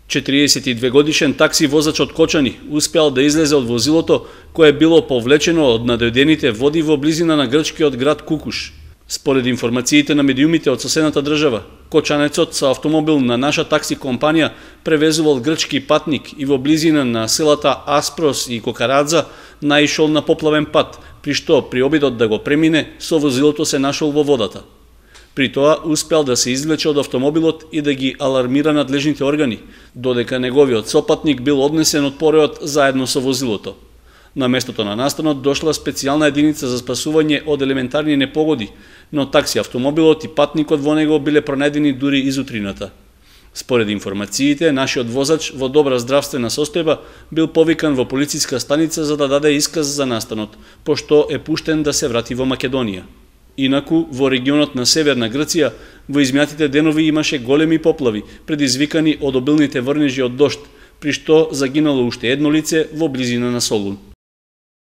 42-годишен такси возач од Кочани успеал да излезе од возилото кое било повлечено од надојдените води во близина на грчкиот град Кукуш. Според информациите на медиумите од соседната држава, кочанецот со автомобил на наша такси компанија превезувал грчки патник и во близина на селата Аспрос и Кокарадза наишол на поплавен пат, при што при обидот да го премине со возилото се нашол во водата. При тоа успеал да се извлече од автомобилот и да ги алармира надлежните органи, додека неговиот сопатник бил однесен од пореот заедно со возилото. На местото на настанот дошла специјална единица за спасување од елементарни непогоди, но такси автомобилот и патникот во него биле пронајдени дури из утрината. Според информациите, нашиот возач во добра здравствена состојба бил повикан во полициска станица за да даде исказ за настанот, пошто е пуштен да се врати во Македонија. Инаку, во регионот на Северна Грција, во измијатите денови имаше големи поплави, предизвикани од обилните врнежи од дожд, при што загинало уште едно лице во близина на Солун.